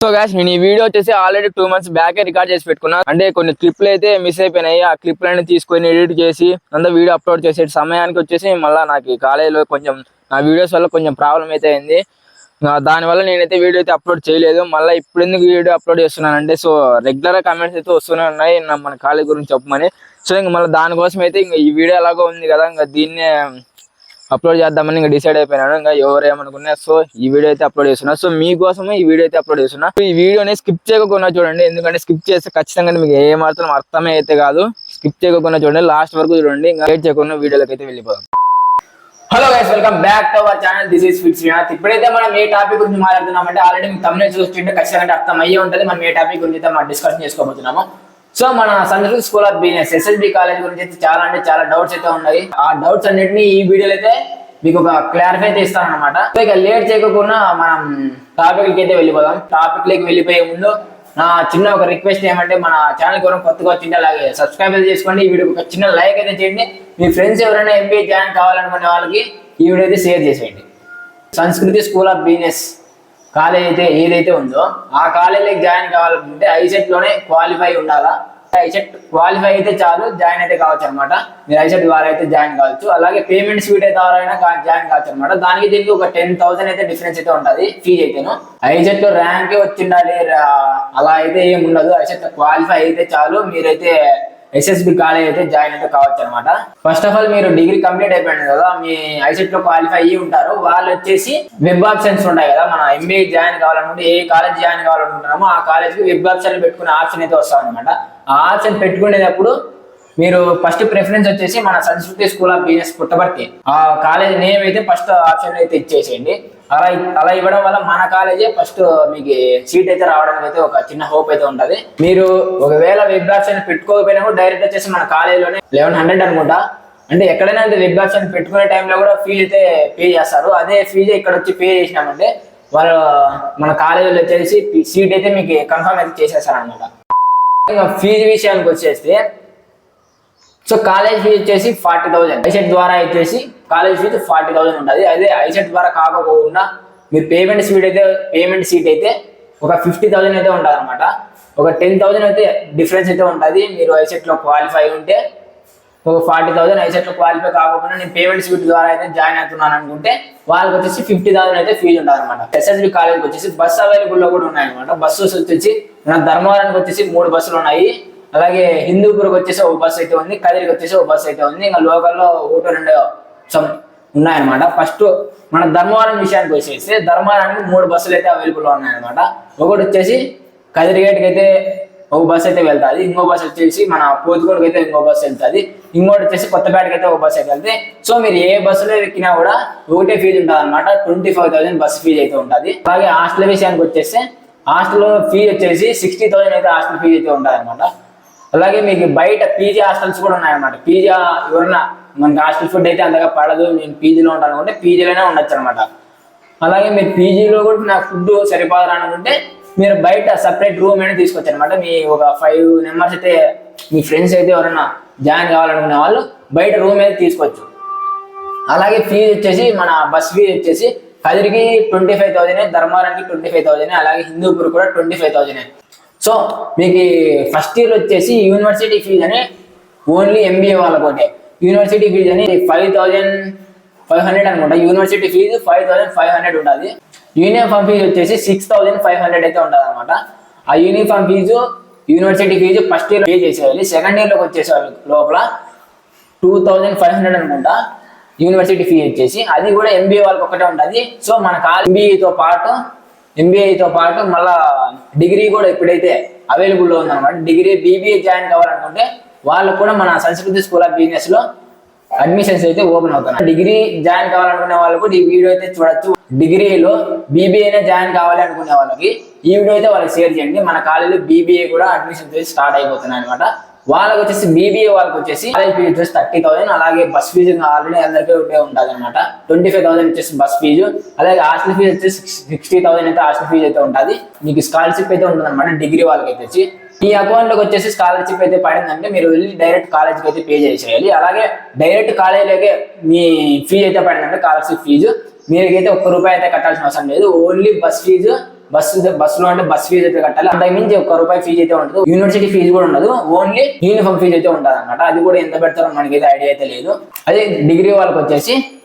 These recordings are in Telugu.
సో గాయ్స్ నేను ఈ వీడియో వచ్చేసి ఆల్రెడీ 2 months బ్యాక్ రికార్డ్ చేసి పెట్టుకున్నా. అంటే కొన్ని క్లిప్లు అయితే మిస్ అయిపోయినాయి. ఆ క్లిప్లన్నీ తీసుకొని ఎడిట్ చేసి అంతా వీడియో అప్లోడ్ చేసే సమయానికి వచ్చేసి మళ్ళీ నాకు కాలేజీలో కొంచెం నా వీడియోస్ వల్ల కొంచెం ప్రాబ్లం అయితే అయింది. దానివల్ల నేనైతే వీడియో అయితే అప్లోడ్ చేయలేదు. మళ్ళీ ఇప్పుడు ఎందుకు వీడియో అప్లోడ్ చేస్తున్నానంటే సో రెగ్యులర్గా కమెంట్స్ అయితే వస్తూనే ఉన్నాయి మన కాలేజ్ గురించి చెప్పమని. సో ఇంక మళ్ళీ దానికోసం అయితే ఇంక ఈ వీడియో ఎలాగో ఉంది కదా, ఇంకా దీన్నే అప్లోడ్ చేద్దామని ఇంకా డిసైడ్ అయిపోయినాను. ఇంకా ఎవరు ఏమనుకున్నా సో ఈ వీడియో అయితే అప్లోడ్ చేస్తున్నా. సో మీకోసమే ఈ వీడియో అయితే అప్లోడ్ చేస్తున్నా. ఈ వీడియోని స్కిప్ చేయకుండా చూడండి, ఎందుకంటే స్కిప్ చేస్తే ఖచ్చితంగా మీకు ఏ మాత్రం అర్థమే అయితే కాదు. స్కిప్ చేయకుండా చూడండి, లాస్ట్ వరకు చూడండి. ఇంకా లేట్ చేయకుండా వీడియోలోకి అయితే వెళ్ళిపోదాం. Hello guys, welcome back to our channel. This is fit Srinath. ఇప్పుడైతే మనం ఏ టాపిక్ గురించి మాట్లాడుతున్నామంటే ఆల్రెడీ మీకు తమిళ చూస్తుంటే ఖచ్చితంగా అర్థం అయ్యే ఉంటుంది. మనం ఏ టాపిక్ గురించి అయితే మనం డిస్కషన్ చేసుకోబోతున్నాము. సో మన సంస్కృతి school of business SSB college గురించి అయితే చాలా డౌట్స్ అయితే ఉన్నాయి. ఆ డౌట్స్ అన్నిటిని ఈ వీడియోలో అయితే మీకు ఒక క్లారిఫై అయితే ఇస్తాను అనమాట. సో ఇక లేట్ చేయకుండా మనం టాపిక్ అయితే వెళ్ళిపోదాం. టాపిక్ లోకి వెళ్ళిపోయే ముందు నా చిన్న ఒక రిక్వెస్ట్ ఏమంటే, మన ఛానల్ కూడా కొత్తగా వచ్చింటే అలాగే సబ్స్క్రైబ్ అయితే చేసుకోండి. ఈ వీడియోకి ఒక చిన్న లైక్ అయితే చేయండి. మీ ఫ్రెండ్స్ ఎవరైనా MBA జాయిన్ కావాలనుకునే వాళ్ళకి ఈ వీడియో అయితే షేర్ చేసేయండి. సంస్కృతి స్కూల్ ఆఫ్ బిజినెస్ కాలేజ్ అయితే ఏదైతే ఉందో ఆ కాలేజీకి జాయిన్ కావాలనుకుంటే ISET లోనే క్వాలిఫై ఉండాలా. ISET క్వాలిఫై అయితే చాలు, జాయిన్ అయితే కావచ్చు అనమాట. మీరు ISET ద్వారా అయితే జాయిన్ కావచ్చు. అలాగే పేమెంట్ స్వీట్ ద్వారా అయినా జాయిన్ కావచ్చు అనమాట. దానికి దీనికి ఒక 10,000 అయితే డిఫరెన్స్ అయితే ఉంటుంది ఫీజు అయితేను. ISET లో ర్యాంక్ వచ్చిండాలి అలా అయితే ఏమి ఉండదు. ISET క్వాలిఫై అయితే చాలు, మీరైతే SSB కాలేజ్ అయితే జాయిన్ అయితే కావచ్చు అనమాట. ఫస్ట్ ఆఫ్ ఆల్ మీరు డిగ్రీ కంప్లీట్ అయిపోయింది కదా, మీ ISET లో క్వాలిఫై అయ్యి ఉంటారు. వాళ్ళు వచ్చేసి వెబ్ ఆప్షన్స్ ఉంటాయి కదా, మన MBA జాయిన్ కావాలనుకుంటే ఏ కాలేజ్ జాయిన్ కావాలనుకుంటున్నామో ఆ కాలేజ్కి వెబ్ ఆప్షన్ పెట్టుకునే ఆప్షన్ అయితే వస్తుంది అనమాట. ఆ ఆప్షన్ పెట్టుకునేటప్పుడు మీరు ఫస్ట్ ప్రిఫరెన్స్ వచ్చేసి మన సంస్కృతి స్కూల్ ఆఫ్ బిజినెస్ పుట్టపర్తి ఆ కాలేజ్ నేమ్ అయితే ఫస్ట్ ఆప్షన్ అయితే ఇచ్చేసేయండి. అలా ఇవ్వడం వల్ల మన కాలేజే ఫస్ట్ మీకు సీట్ అయితే రావడానికి అయితే ఒక చిన్న హోప్ అయితే ఉంటది. మీరు ఒకవేళ వెబ్ ఆప్షన్ పెట్టుకోకపోయినా కూడా డైరెక్ట్ వచ్చేసి మన కాలేజీలోనే 1100 అనుకుంటా, అంటే ఎక్కడైనా వెబ్ ఆప్షన్ పెట్టుకునే టైంలో కూడా ఫీజు అయితే పే చేస్తారు. అదే ఫీజు ఇక్కడ వచ్చి పే చేసినామంటే వాళ్ళు మన కాలేజీలో వచ్చేసి సీట్ అయితే మీకు కన్ఫర్మ్ అయితే చేసేస్తారు అనమాట. ఇంకా ఫీజు విషయానికి వచ్చేస్తే సో కాలేజ్ ఫీజు వచ్చేసి 40,000. ISET ద్వారా వచ్చేసి కాలేజ్ ఫీజు 40,000 ఉంటుంది. అదే ISET ద్వారా కాకపోకుండా మీరు పేమెంట్ సీట్ అయితే ఒక 50,000 అయితే ఉంటుంది అనమాట. ఒక 10,000 అయితే డిఫరెన్స్ అయితే ఉంటుంది. మీరు ISET లో క్వాలిఫై ఉంటే ఒక 40,000, ISET లో క్వాలిఫై కాకపోయినా నేను పేమెంట్ సీట్ ద్వారా అయితే జాయిన్ అవుతున్నాను అనుకుంటే వాళ్ళకి వచ్చేసి 50,000 అయితే ఫీజు ఉంటుంది అనమాట. SSB కాలేజ్కి వచ్చేసి బస్సు అవైలబుల్ లో కూడా ఉన్నాయి అనమాట. బస్సెస్ వచ్చేసి మన ధర్మవరానికి వచ్చేసి 3 బస్సులు ఉన్నాయి. అలాగే హిందూపూర్కి వచ్చేసి ఒక బస్సు అయితే ఉంది, కదిరికి వచ్చేసి ఒక బస్సు అయితే ఉంది. ఇంకా లోకల్లో 1-2 ఉన్నాయన్నమాట. ఫస్ట్ మన ధర్మవరం విషయానికి వచ్చేసి ధర్మవరానికి 3 బస్సులు అయితే అవైలబుల్ ఉన్నాయన్నమాట. ఒకటి వచ్చేసి కదిరిగేట్కి అయితే ఒక బస్సు అయితే వెళ్తుంది, ఇంకో బస్సు వచ్చేసి మన పోతుగోడుకి అయితే ఇంకో బస్సు వెళ్తుంది, ఇంకోటి వచ్చేసి కొత్తపేటకి అయితే ఒక బస్సు అయితే వెళ్తుంది. సో మీరు ఏ బస్సులో ఎక్కినా కూడా ఒకటే ఫీజు ఉంటుంది అనమాట. 25,000 బస్సు ఫీజు అయితే ఉంటుంది. అలాగే హాస్టల్ విషయానికి వచ్చేస్తే హాస్టల్ ఫీజు వచ్చేసి 60,000 అయితే హాస్టల్ ఫీజు అయితే ఉంటుంది అనమాట. అలాగే మీకు బయట PG హాస్టల్స్ కూడా ఉన్నాయన్నమాట. PG ఎవరన్నా మనకి హాస్టల్ ఫుడ్ అయితే అంతగా పడదు, నేను PGలో ఉంటాను అనుకుంటే PGలోనే ఉండొచ్చు అనమాట. అలాగే మీరు PGలో కూడా నాకు ఫుడ్ సరిపోదు అనుకుంటే మీరు బయట సపరేట్ రూమ్ అనేది తీసుకోవచ్చు అనమాట. మీ ఒక 5 members అయితే మీ ఫ్రెండ్స్ అయితే ఎవరైనా జాయిన్ కావాలనుకునే వాళ్ళు బయట రూమ్ అయితే తీసుకోవచ్చు. అలాగే ఫీజు వచ్చేసి మన బస్ ఫీజు వచ్చేసి కదిరికి 25,000, ధర్మవరానికి 25,000, అలాగే హిందూపూర్ కూడా 25,000. సో మీకు ఫస్ట్ ఇయర్ వచ్చేసి యూనివర్సిటీ ఫీజు అని ఓన్లీ MBA వాళ్ళకోటే యూనివర్సిటీ ఫీజు అని 5,500 అనుకుంటా. యూనివర్సిటీ ఫీజు 5,500 ఉంటుంది. యూనిఫామ్ ఫీజు వచ్చేసి 6,500 అయితే ఉంటుంది అనమాట. ఆ uniform fees university fees first year pay చేసేయాలి. సెకండ్ ఇయర్లోకి వచ్చేసేవాళ్ళు లోపల 2,500 అనుకుంటా యూనివర్సిటీ ఫీజు వచ్చేసి. అది కూడా MBA వాళ్ళకి ఒకటే ఉంటుంది. సో మన MBAతో పాటు మళ్ళా డిగ్రీ కూడా ఇప్పుడైతే అవైలబుల్లో ఉందన్నమాట. డిగ్రీ BBA జాయిన్ కావాలనుకుంటే వాళ్ళకు కూడా మన సంస్కృతి స్కూల్ ఆఫ్ బిజినెస్ లో అడ్మిషన్స్ అయితే ఓపెన్ అవుతున్నాయి. డిగ్రీ జాయిన్ కావాలనుకునే వాళ్ళకు ఈ వీడియో అయితే చూడొచ్చు. డిగ్రీలో BBA జాయిన్ కావాలి అనుకునే వాళ్ళకి ఈ వీడియో అయితే వాళ్ళకి షేర్ చేయండి. మన కాలేజీలో BBA కూడా అడ్మిషన్స్ స్టార్ట్ అయిపోతున్నాయి అనమాట. వాళ్ళకి వచ్చేసి BBA వాళ్ళకి వచ్చేసి కాలేజ్ ఫీజు వచ్చేసి 30,000. అలాగే బస్ ఫీజు ఆల్రెడీ అందరికీ ఒకటే ఉంటుంది అనమాట. 25,000 వచ్చేసి బస్ ఫీజు. అలాగే హాస్టల్ ఫీజు వచ్చేసి 60,000 అయితే హాస్టల్ ఫీజు అయితే ఉంటుంది. మీకు స్కాలర్షిప్ అయితే ఉంటుంది అనమాట డిగ్రీ వాళ్ళకి వచ్చేసి. ఈ అకౌంట్లోకి వచ్చేసి స్కాలర్షిప్ అయితే పడిందంటే మీరు వెళ్ళి డైరెక్ట్ కాలేజ్కి అయితే పే చేసేయాలి. అలాగే డైరెక్ట్ కాలేజీలోకి మీ ఫీజు అయితే పడిందంటే స్కాలర్షిప్ ఫీజు మీకైతే ₹1 అయితే కట్టాల్సిన అవసరం లేదు. ఓన్లీ బస్ ఫీజు బస్సులో అంటే బస్ ఫీజు అయితే కట్టాలి. అంతకు మించి ₹1 ఫీజు అయితే ఉండదు. యూనివర్సిటీ ఫీజు కూడా ఉండదు, ఓన్లీ యూనిఫామ్ ఫీజు అయితే ఉంటుంది అనమాట. అది కూడా ఎంత పెడతారో మనకైతే ఐడియా అయితే లేదు. అదే డిగ్రీ వాళ్ళకి వచ్చేసి,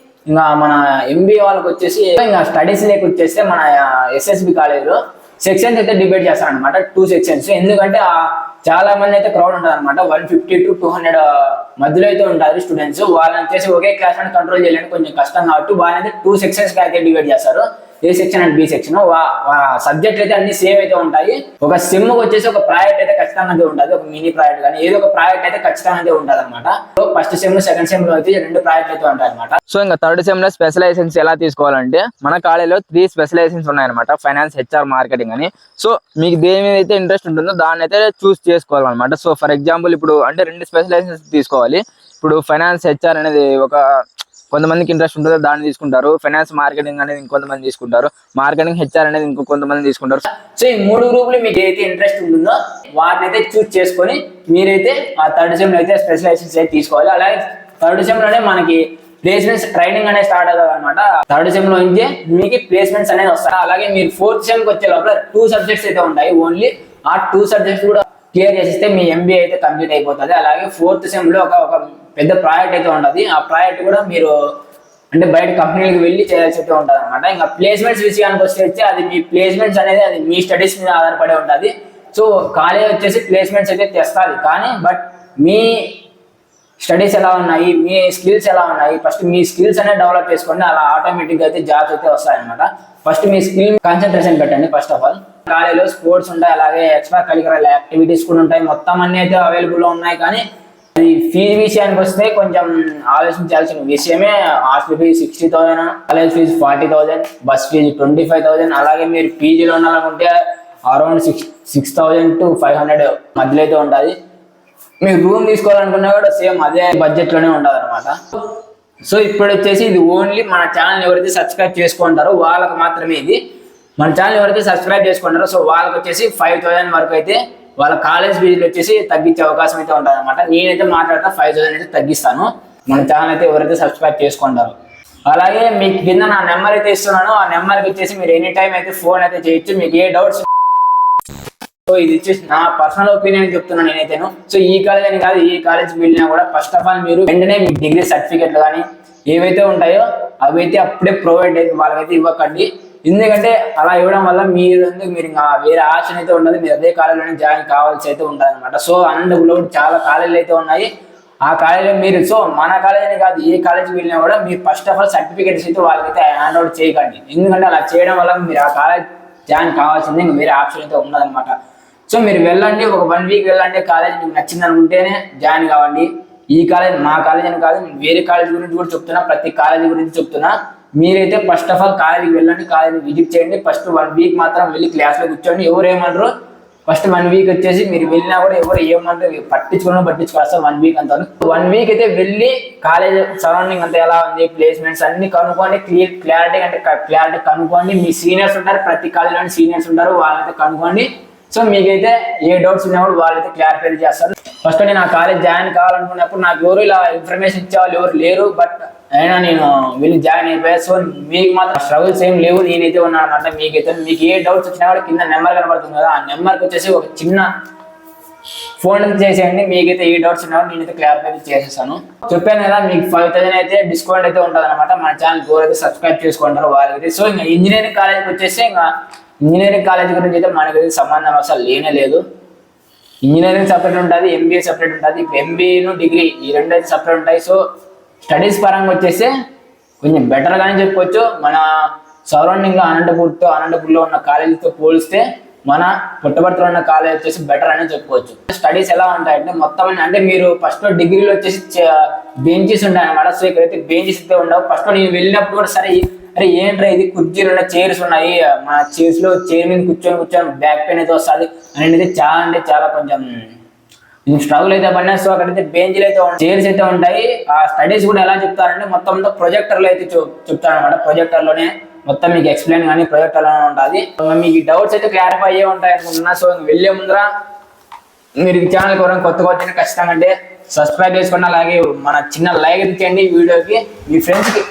ఇంకా మన MBA వాళ్ళకి వచ్చేసి ఇంకా స్టడీస్ లేక వచ్చేస్తే మన SSB కాలేజీలో సెక్షన్స్ అయితే డిబేట్ చేస్తారనమాట. 2 సెక్షన్స్. ఎందుకంటే చాలా మంది అయితే క్రౌడ్ ఉంటుంది అనమాట. 150 to 200 మధ్యలో అయితే ఉంటారు స్టూడెంట్స్. వాళ్ళని వచ్చేసి ఒకే క్లాస్ అని కంట్రోల్ చేయాలంటే కొంచెం కష్టం కాబట్టి వాళ్ళైతే 2 సెక్షన్స్ గా అయితే డివైడ్ చేస్తారు. A section and B section. Subject అయితే అన్ని సేమ్ అయితే ఉంటాయి. ఒక సెమ్ వచ్చేసి ఒక ప్రాజెక్ట్ అయితే ఖచ్చితంగా అయితే ఉంటుంది. ఒక మినీ ప్రాజెక్ట్ కానీ ఏదో ఒక ప్రాజెక్ట్ అయితే ఖచ్చితంగా అయితే ఉంటుంది అనమాట. ఫస్ట్ సెమ్ సెకండ్ సెమ్ లో అయితే 2 ప్రాజెక్ట్ అయితే ఉంటాయి అనమాట. సో ఇంకా థర్డ్ సెమ్ లో స్పెషలైజేషన్స్ ఎలా తీసుకోవాలంటే మన కాలేజీలో 3 స్పెషలైజేషన్స్ ఉన్నాయన్నమాట. ఫైనాన్స్, HR, మార్కెటింగ్ అని. సో మీకు దేని మీద అయితే ఇంట్రెస్ట్ ఉంటుందో దాన్ని అయితే చూస్ చేసుకోవాలన్నమాట. సో ఫర్ ఎగ్జాంపుల్ ఇప్పుడు అంటే 2 స్పెషలైజేషన్స్ తీసుకోవాలి. ఇప్పుడు ఫైనాన్స్, HR అనేది కొంతమందికి ఇంట్రెస్ట్ ఉంటుందో దాన్ని తీసుకుంటారు. ఫైనాన్స్, మార్కెటింగ్ అనేది ఇంకొంతమంది తీసుకుంటారు. మార్కెటింగ్, HR అనేది కొంతమంది తీసుకుంటారు. సో ఈ 3 గ్రూపులు మీకు ఏదైతే ఇంట్రెస్ట్ ఉంటుందో వాటిని అయితే చూస్ చేసుకొని మీరైతే ఆ థర్డ్ సెమ్ లో అయితే స్పెషలైజేషన్స్ అయితే తీసుకోవాలి. అలాగే థర్డ్ సెమ్ లోనే మనకి ప్లేస్మెంట్స్ ట్రైనింగ్ అనేది స్టార్ట్ అవుతుంది అనమాట. థర్డ్ సెమ్ లో నుంచి మీకు ప్లేస్మెంట్స్ అనేది వస్తాయి. అలాగే మీరు ఫోర్త్ సెమ్ కి వచ్చే లోపల 2 సబ్జెక్ట్స్ అయితే ఉంటాయి. ఓన్లీ ఆ 2 సబ్జెక్ట్స్ కూడా క్లియర్ చేసిస్తే మీ MBA అయితే కంప్లీట్ అయిపోతుంది. అలాగే ఫోర్త్ సెమ్ లో ఒక పెద్ద ప్రాజెక్ట్ అయితే ఉంటుంది. ఆ ప్రాజెక్ట్ కూడా మీరు అంటే బయట కంపెనీలకు వెళ్ళి చేయాల్సి అయితే ఉంటుంది అనమాట. ఇంకా ప్లేస్మెంట్స్ విషయానికి వస్తే అది మీ ప్లేస్మెంట్స్ అనేది అది మీ స్టడీస్ మీద ఆధారపడి ఉంటుంది. సో కాలేజ్ వచ్చేసి ప్లేస్మెంట్స్ అయితే తెస్తుంది, కానీ బట్ మీ స్టడీస్ ఎలా ఉన్నాయి, మీ స్కిల్స్ ఎలా ఉన్నాయి, ఫస్ట్ మీ స్కిల్స్ అనేది డెవలప్ చేసుకోండి. అలా ఆటోమేటిక్గా అయితే జాబ్స్ అయితే వస్తాయన్నమాట. ఫస్ట్ మీ స్కిల్ కాన్సన్ట్రేషన్ పెట్టండి. ఫస్ట్ ఆఫ్ ఆల్ కాలేజీలో స్పోర్ట్స్ ఉంటాయి, అలాగే ఎక్స్ట్రా కరికులర్ యాక్టివిటీస్ కూడా ఉంటాయి. మొత్తం అన్ని అయితే అవైలబుల్లో ఉన్నాయి. కానీ అది ఫీజు విషయానికి వస్తే కొంచెం ఆలోచించాల్సిన విషయమే. Hostel fees 60,000, college fees 40,000, bus fees 25,000. అలాగే మీరు పీజీలో ఉండాలనుకుంటే అరౌండ్ 6,000 to 500 మధ్యలో అయితే ఉంటుంది. మీరు రూమ్ తీసుకోవాలనుకున్నా కూడా సేమ్ అదే బడ్జెట్ లోనే ఉంటుంది అనమాట. సో ఇప్పుడు వచ్చేసి ఇది ఓన్లీ మన ఛానల్ ఎవరైతే సబ్స్క్రైబ్ చేసుకుంటారో వాళ్ళకి మాత్రమే ఇది. మన ఛానల్ ఎవరైతే సబ్స్క్రైబ్ చేసుకుంటారో సో వాళ్ళకి వచ్చేసి 5,000 వరకు అయితే వాళ్ళ కాలేజ్ ఫీజులు వచ్చేసి తగ్గించే అవకాశం అయితే ఉంటుంది అనమాట. నేనైతే మాట్లాడతా 5,000 అయితే తగ్గిస్తాను మన ఛానల్ అయితే ఎవరైతే సబ్స్క్రైబ్ చేసుకుంటారో. అలాగే మీకు కింద నా నెంబర్ అయితే ఇస్తున్నాను. ఆ నెంబర్కి వచ్చేసి మీరు ఎనీ టైం అయితే ఫోన్ అయితే చేయొచ్చు. మీకు ఏ డౌట్స్. సో ఇది వచ్చేసి నా పర్సనల్ ఒపీనియన్ చెప్తున్నాను నేనైతేను. సో ఈ కాలేజ్ అని కాదు, ఈ కాలేజ్ వెళ్ళినా కూడా ఫస్ట్ ఆఫ్ ఆల్ మీరు వెంటనే మీ డిగ్రీ సర్టిఫికెట్లు కానీ ఏవైతే ఉంటాయో అవి అయితే అప్పుడే ప్రొవైడ్ అయితే వాళ్ళకైతే ఇవ్వకండి. ఎందుకంటే అలా ఇవ్వడం వల్ల మీరు ఇంకా వేరే ఆప్షన్ అయితే ఉండదు. మీరు అదే కాలేజీలోనే జాయిన్ కావాల్సి అయితే ఉంటుంది అనమాట. సో అనంతపురంలో చాలా కాలేజీలు అయితే ఉన్నాయి. ఆ కాలేజీలో మీరు సో మన కాలేజ్ అని కాదు, ఏ కాలేజీకి వెళ్ళినా కూడా మీరు ఫస్ట్ ఆఫ్ ఆల్ సర్టిఫికేట్స్ అయితే వాళ్ళకైతే హ్యాండ్ అవుట్ చేయకండి. ఎందుకంటే అలా చేయడం వల్ల మీరు ఆ కాలేజ్ జాయిన్ కావాల్సిందే, ఇంకా వేరే ఆప్షన్ అయితే ఉండదన్నమాట. సో మీరు వెళ్ళండి, ఒక 1 వీక్ వెళ్ళండి. కాలేజ్ మీకు నచ్చింది అనుకుంటేనే జాయిన్ కావండి. ఈ కాలేజ్ మా కాలేజ్ అని కాదు, వేరే కాలేజ్ గురించి కూడా చెప్తున్నా, ప్రతి కాలేజ్ గురించి చెప్తున్నా. మీరైతే ఫస్ట్ ఆఫ్ ఆల్ కాలేజీకి వెళ్ళండి, కాలేజీ విజిట్ చేయండి. ఫస్ట్ 1 వీక్ మాత్రం వెళ్ళి క్లాస్లో కూర్చోండి. ఎవరు ఏమంటారు ఫస్ట్ 1 వీక్ వచ్చేసి మీరు వెళ్ళినా కూడా ఎవరు ఏమంటారు పట్టించుకోవాలి. 1 వీక్ అంతా 1 వీక్ అయితే వెళ్ళి కాలేజ్ సరౌండింగ్ అంతా ఎలా ఉంది, ప్లేస్మెంట్స్ అన్ని కనుక్కోండి. క్లారిటీ కనుక్కోండి. మీ సీనియర్స్ ఉంటారు, ప్రతి కాలేజీలో సీనియర్స్ ఉంటారు, వాళ్ళైతే కనుక్కోండి. సో మీకైతే ఏ డౌట్స్ ఉన్నప్పుడు వాళ్ళైతే క్లారిఫై చేస్తారు. ఫస్ట్ నేను ఆ కాలేజ్ జాయిన్ కావాలనుకున్నప్పుడు నాకు ఎవరు ఇలా ఇన్ఫర్మేషన్ ఇచ్చేవాళ్ళు ఎవరు లేరు. బట్ అయినా నేను వెళ్ళి జాయిన్ అయిపోయా. సో మీకు మాత్రం స్ట్రగుల్స్ ఏం లేవు, నేనైతే ఉన్నాను అనమాట. మీకు ఏ డౌట్స్ వచ్చినా కూడా కింద నెంబర్ కనబడుతుంది కదా, ఆ నెంబర్కి వచ్చేసి ఒక చిన్న ఫోన్ చేసేయండి. మీకైతే ఏ డౌట్స్ ఉన్నా నేనైతే క్లారిఫై చేసేస్తాను. చెప్పాను కదా, మీకు 5,000 అయితే డిస్కౌంట్ అయితే ఉంటుంది అనమాట. మన ఛానల్ ఎవరైతే సబ్స్క్రైబ్ చేసుకుంటారో వాళ్ళకైతే. సో ఇంకా ఇంజనీరింగ్ కాలేజ్కి వచ్చేసి ఇంకా ఇంజనీరింగ్ కాలేజ్ గురించి అయితే మనకైతే సంబంధం అసలు లేనే లేదు. ఇంజనీరింగ్ సపరేట్ ఉంటుంది, MBA సపరేట్ ఉంటుంది. ఇప్పుడు MBA డిగ్రీ ఈ 2 అయితే సపరేట్ ఉంటాయి. సో స్టడీస్ పరంగా వచ్చేసి కొంచెం బెటర్గానే చెప్పుకోవచ్చు. మన సరౌండింగ్లో అనంతపూర్లో ఉన్న కాలేజీతో పోలిస్తే మన పుట్టపర్తిలో ఉన్న కాలేజ్ వచ్చేసి బెటర్ అనే చెప్పుకోవచ్చు. స్టడీస్ ఎలా ఉంటాయంటే మొత్తం అంటే మీరు ఫస్ట్ డిగ్రీలో వచ్చేసి బెంచెస్ ఉంటాయి అన్నమాట. సో ఇక్కడైతే బెంచెస్ అయితే ఉండవు. ఫస్ట్ నేను వెళ్ళినప్పుడు కూడా సరే అరే ఏంట్రా ఇది కుర్చీలు ఉన్న చైర్స్ ఉన్నాయి, మన చైర్స్ లో చైర్ మీద కూర్చొని బ్యాక్ పెయిన్ అయితే వస్తుంది అనేది అంటే చాలా కొంచెం స్ట్రగుల్ అయితే పడినా. సో అక్కడైతే బెంచ్లు అయితే చైర్స్ అయితే ఉంటాయి. ఆ స్టడీస్ కూడా ఎలా చెప్తారంటే మొత్తం ప్రొజెక్టర్లో అయితే చెప్తారనమాట. ప్రొజెక్టర్లోనే మొత్తం మీకు ఎక్స్ప్లెయిన్ కానీ ప్రొజెక్టర్లోనే ఉంటుంది. మీకు డౌట్స్ అయితే క్లారిఫై అయ్యే ఉంటాయి అనుకుంటున్నా. సో వెళ్ళే ముందర మీరు ఈ ఛానల్ కూడా కొత్తగా వచ్చిన ఖచ్చితంగా అంటే సబ్స్క్రైబ్ చేసుకోండి. అలాగే మన చిన్న లైక్ ఇచ్చేయండి వీడియోకి. మీ ఫ్రెండ్స్కి